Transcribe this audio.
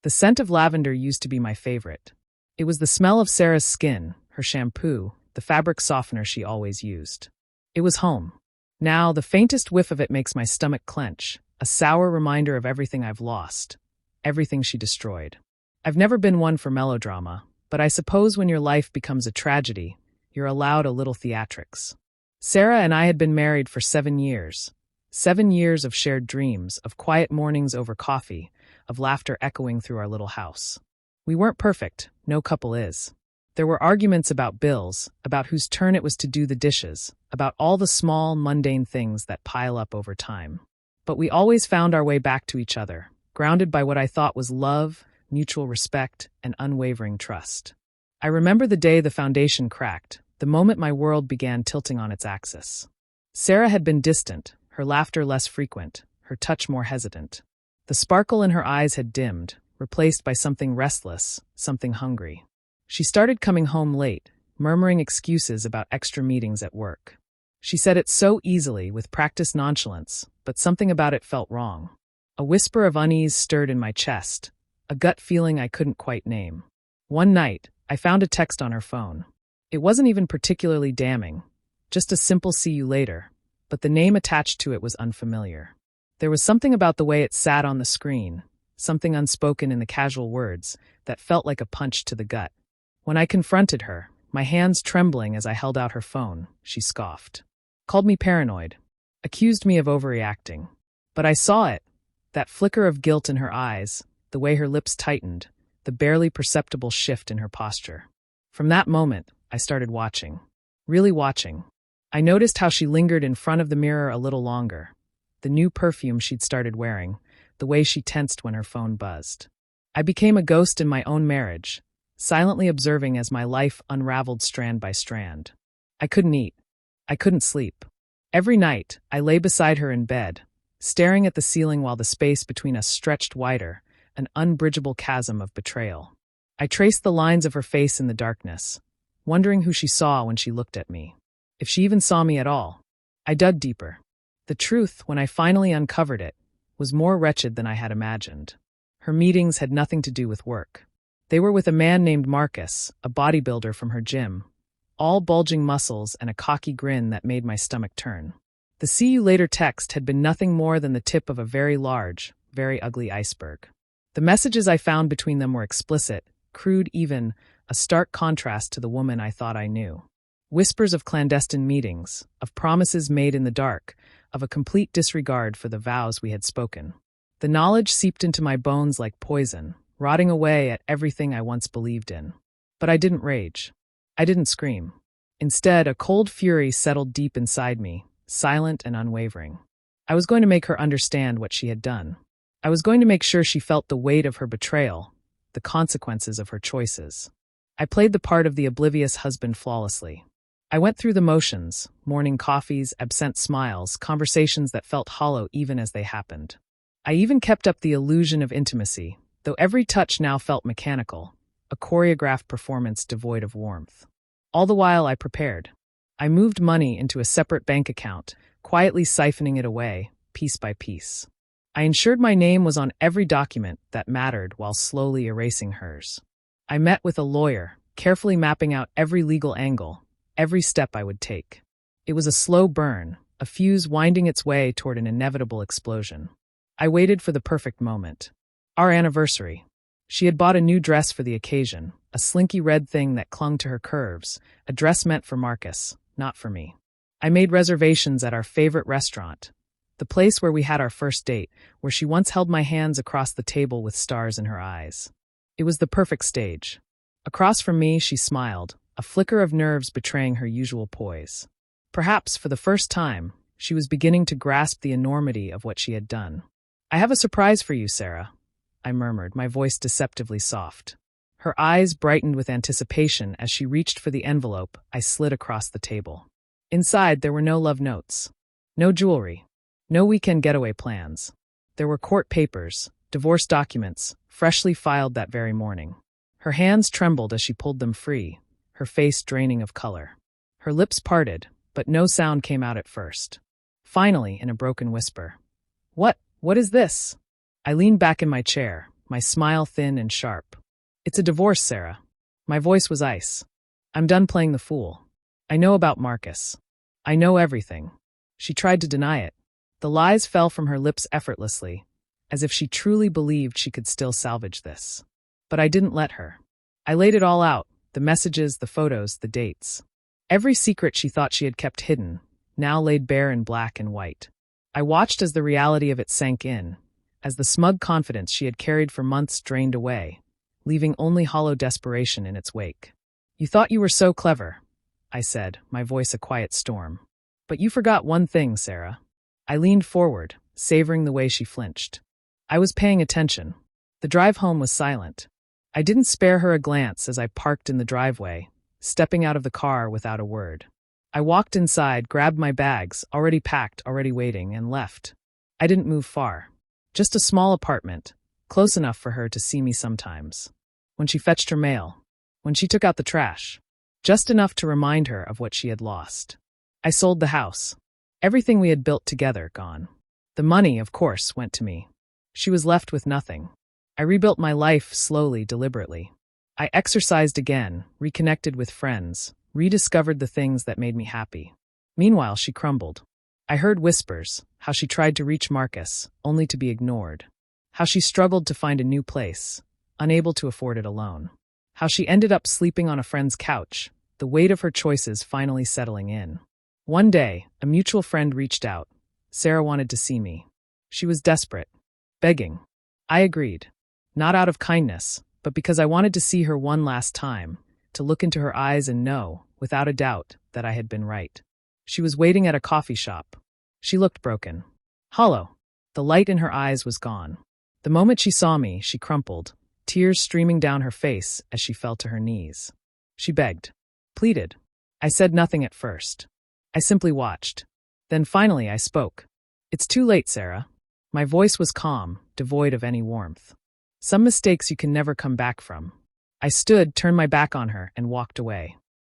The scent of lavender used to be my favorite. It was the smell of Sarah's skin, her shampoo, the fabric softener she always used. It was home. Now, the faintest whiff of it makes my stomach clench, a sour reminder of everything I've lost, everything she destroyed. I've never been one for melodrama, but I suppose when your life becomes a tragedy, you're allowed a little theatrics. Sarah and I had been married for 7 years. 7 years of shared dreams, of quiet mornings over coffee, of laughter echoing through our little house. We weren't perfect, no couple is. There were arguments about bills, about whose turn it was to do the dishes, about all the small, mundane things that pile up over time. But we always found our way back to each other, grounded by what I thought was love, mutual respect, and unwavering trust. I remember the day the foundation cracked, the moment my world began tilting on its axis. Sarah had been distant, her laughter less frequent, her touch more hesitant. The sparkle in her eyes had dimmed, replaced by something restless, something hungry. She started coming home late, murmuring excuses about extra meetings at work. She said it so easily, with practiced nonchalance, but something about it felt wrong. A whisper of unease stirred in my chest, a gut feeling I couldn't quite name. One night, I found a text on her phone. It wasn't even particularly damning, just a simple "see you later," but the name attached to it was unfamiliar. There was something about the way it sat on the screen, something unspoken in the casual words, that felt like a punch to the gut. When I confronted her, my hands trembling as I held out her phone, she scoffed. Called me paranoid. Accused me of overreacting. But I saw it, that flicker of guilt in her eyes, the way her lips tightened, the barely perceptible shift in her posture. From that moment, I started watching. Really watching. I noticed how she lingered in front of the mirror a little longer. The new perfume she'd started wearing, the way she tensed when her phone buzzed. I became a ghost in my own marriage, silently observing as my life unraveled strand by strand. I couldn't eat. I couldn't sleep. Every night, I lay beside her in bed, staring at the ceiling while the space between us stretched wider, an unbridgeable chasm of betrayal. I traced the lines of her face in the darkness, wondering who she saw when she looked at me. If she even saw me at all. I dug deeper. The truth, when I finally uncovered it, was more wretched than I had imagined. Her meetings had nothing to do with work. They were with a man named Marcus, a bodybuilder from her gym, all bulging muscles and a cocky grin that made my stomach turn. The "see you later" text had been nothing more than the tip of a very large, very ugly iceberg. The messages I found between them were explicit, crude even, a stark contrast to the woman I thought I knew. Whispers of clandestine meetings, of promises made in the dark, of a complete disregard for the vows we had spoken. The knowledge seeped into my bones like poison, rotting away at everything I once believed in. But I didn't rage. I didn't scream. Instead, a cold fury settled deep inside me, silent and unwavering. I was going to make her understand what she had done. I was going to make sure she felt the weight of her betrayal, the consequences of her choices. I played the part of the oblivious husband flawlessly. I went through the motions, morning coffees, absent smiles, conversations that felt hollow even as they happened. I even kept up the illusion of intimacy, though every touch now felt mechanical, a choreographed performance devoid of warmth. All the while I prepared. I moved money into a separate bank account, quietly siphoning it away, piece by piece. I ensured my name was on every document that mattered while slowly erasing hers. I met with a lawyer, carefully mapping out every legal angle, every step I would take. It was a slow burn, a fuse winding its way toward an inevitable explosion. I waited for the perfect moment. Our anniversary. She had bought a new dress for the occasion, a slinky red thing that clung to her curves, a dress meant for Marcus, not for me. I made reservations at our favorite restaurant, the place where we had our first date, where she once held my hands across the table with stars in her eyes. It was the perfect stage. Across from me, she smiled, a flicker of nerves betraying her usual poise. Perhaps, for the first time, she was beginning to grasp the enormity of what she had done. "I have a surprise for you, Sarah," I murmured, my voice deceptively soft. Her eyes brightened with anticipation as she reached for the envelope I slid across the table. Inside, there were no love notes, no jewelry, no weekend getaway plans. There were court papers, divorce documents, freshly filed that very morning. Her hands trembled as she pulled them free, her face draining of color. Her lips parted, but no sound came out at first. Finally, in a broken whisper, What is this?" I leaned back in my chair, my smile thin and sharp. It's a divorce, Sarah. My voice was ice. I'm done playing the fool. I know about Marcus. I know everything. She tried to deny it. The lies fell from her lips effortlessly, as if she truly believed she could still salvage this. But I didn't let her. I laid it all out, the messages, the photos, the dates. Every secret she thought she had kept hidden, now laid bare in black and white. I watched as the reality of it sank in, as the smug confidence she had carried for months drained away, leaving only hollow desperation in its wake. You thought you were so clever, I said, my voice a quiet storm. But you forgot one thing, Sarah. I leaned forward, savoring the way she flinched. I was paying attention. The drive home was silent. I didn't spare her a glance as I parked in the driveway, stepping out of the car without a word. I walked inside, grabbed my bags, already packed, already waiting, and left. I didn't move far. Just a small apartment, close enough for her to see me sometimes. When she fetched her mail. When she took out the trash. Just enough to remind her of what she had lost. I sold the house. Everything we had built together gone. The money, of course, went to me. She was left with nothing. I rebuilt my life slowly, deliberately. I exercised again, reconnected with friends, rediscovered the things that made me happy. Meanwhile, she crumbled. I heard whispers, how she tried to reach Marcus, only to be ignored. How she struggled to find a new place, unable to afford it alone. How she ended up sleeping on a friend's couch, the weight of her choices finally settling in. One day, a mutual friend reached out. Sarah wanted to see me. She was desperate. Begging. I agreed. Not out of kindness, but because I wanted to see her one last time, to look into her eyes and know, without a doubt, that I had been right. She was waiting at a coffee shop. She looked broken. Hollow. The light in her eyes was gone. The moment she saw me, she crumpled, tears streaming down her face as she fell to her knees. She begged. Pleaded. I said nothing at first. I simply watched. Then finally I spoke. It's too late, Sarah. My voice was calm, devoid of any warmth. Some mistakes you can never come back from. I stood, turned my back on her, and walked away.